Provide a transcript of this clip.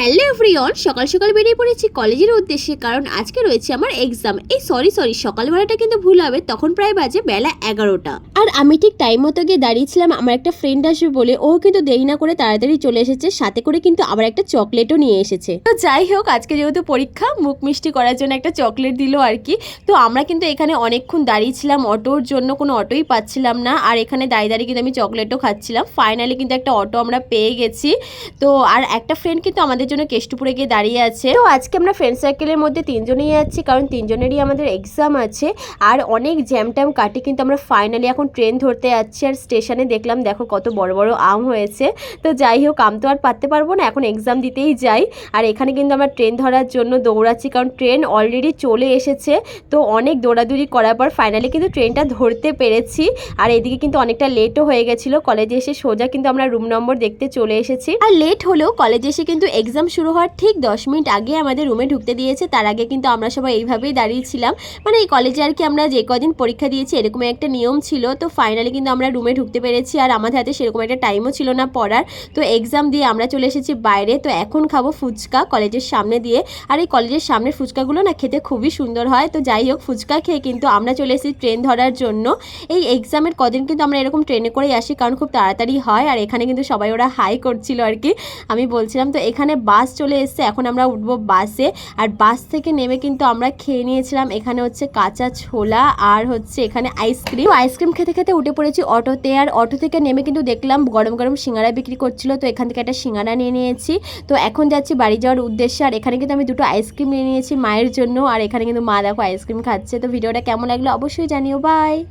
Hello everyone, সকাল সকাল বেরিয়ে পড়েছি কলেজের উদ্দেশ্যে, কারণ আজকে রয়েছে আমার এক্সাম। সরি সকালবেলাটা কিন্তু ভুল হবে, তখন প্রায় বাজে বেলা 11টা। আর আমি ঠিক টাইম মতো গিয়ে দাঁড়িয়েছিলাম আমার একটা ফ্রেন্ড আসবে বলে। ও কিন্তু দেরি না করে তাড়াতাড়ি চলে এসেছে, সাথে করে কিন্তু আবার একটা চকলেটও নিয়ে এসেছে। তো যাই হোক, আজকে যেহেতু পরীক্ষা, মুখ মিষ্টি করার জন্য একটা চকলেট দিল আর কি। তো আমরা কিন্তু এখানে অনেকক্ষণ দাঁড়িয়েছিলাম অটোর জন্য, কোনো অটোই পাচ্ছিলাম না। আর এখানে দাঁড়িয়ে দাঁড়িয়ে কিন্তু আমি চকলেটও খাচ্ছিলাম। ফাইনালি কিন্তু একটা অটো আমরা পেয়ে গেছি। তো আর একটা ফ্রেন্ড কিন্তু আমাদের জন্য কেষ্টপুরে গিয়ে দাঁড়িয়ে আছে। তো আজকে আমরা ফ্রেন্ড সার্কেলের মধ্যে তিনজনেই যাচ্ছি, কারণ তিনজনেরই আমাদের এক্সাম আছে। আর অনেক জ্যাম ট্যাম কাটে কিন্তু আমরা ফাইনালি এখন ট্রেন ধরতে যাচ্ছি। আর স্টেশনে দেখলাম, দেখো কত বড় বড় আম হয়েছে। তো যাই হোক, আম তো আর পাততে পারবো না, এখন এক্সাম দিতেই যাই। আর এখানে কিন্তু আমরা ট্রেন ধরার জন্য দৌড়াচ্ছি, কারণ ট্রেন অলরেডি চলে এসেছে। তো অনেক দৌড়াদৌড়ি করার পর ফাইনালি কিন্তু ট্রেনটা ধরতে পেরেছি। আর এদিকে কিন্তু অনেকটা লেটও হয়ে গেছিলো। কলেজে এসে সোজা কিন্তু আমরা রুম নম্বর দেখতে চলে এসেছি। আর লেট হলেও কলেজে এসে কিন্তু এক্সাম শুরু হওয়ার ঠিক 10 মিনিট আগে আমাদের রুমে ঢুকতে দিয়েছে। তার আগে কিন্তু আমরা সবাই এইভাবেই দাঁড়িয়েছিলাম, মানে এই কলেজে আর কি আমরা যে কদিন পরীক্ষা দিয়েছি এরকম একটা নিয়ম ছিল। তো ফাইনালি কিন্তু আমরা রুমে ঢুকতে পেরেছি। আর আমাদের হাতে সেরকম একটা টাইমও ছিল না পড়ার। তো এক্সাম দিয়ে আমরা চলে এসেছি বাইরে। তো এখন খাবো ফুচকা কলেজের সামনে দিয়ে। আর এই কলেজের সামনের ফুচকাগুলো না খেতে খুবই সুন্দর হয়। তো যাই হোক, ফুচকা খেয়ে কিন্তু আমরা চলে এসেছি ট্রেন ধরার জন্য। এই এক্সামের কদিন কিন্তু আমরা এরকম ট্রেনে করেই আসি, কারণ খুব তাড়াতাড়ি হয়। আর এখানে কিন্তু সবাই ওরা হাই করছিল আর কি, আমি বলছিলাম। তো এখানে বাস চলে এসেছে, এখন আমরা উঠবো বাসে। আর বাস থেকে নেমে কিন্তু আমরা খেয়ে নিয়েছিলাম এখানে হচ্ছে কাঁচা ছোলা আর হচ্ছে এখানে আইসক্রিম। আইসক্রিম খেতে খেতে উঠে পড়েছি অটোতে। আর অটো থেকে নেমে কিন্তু দেখলাম গরম গরম সিঙ্গারা বিক্রি করছিল। তো এখান থেকে একটা সিঙ্গারা নিয়ে নিয়েছি। তো এখন যাচ্ছি বাড়ি যাওয়ার উদ্দেশ্যে। আর এখানে কিন্তু আমি দুটো আইসক্রিম নিয়ে নিয়েছি মায়ের জন্য। আর এখানে কিন্তু মা দেখো আইসক্রিম খাচ্ছে। তো ভিডিওটা কেমন লাগলো অবশ্যই জানিও। বাই।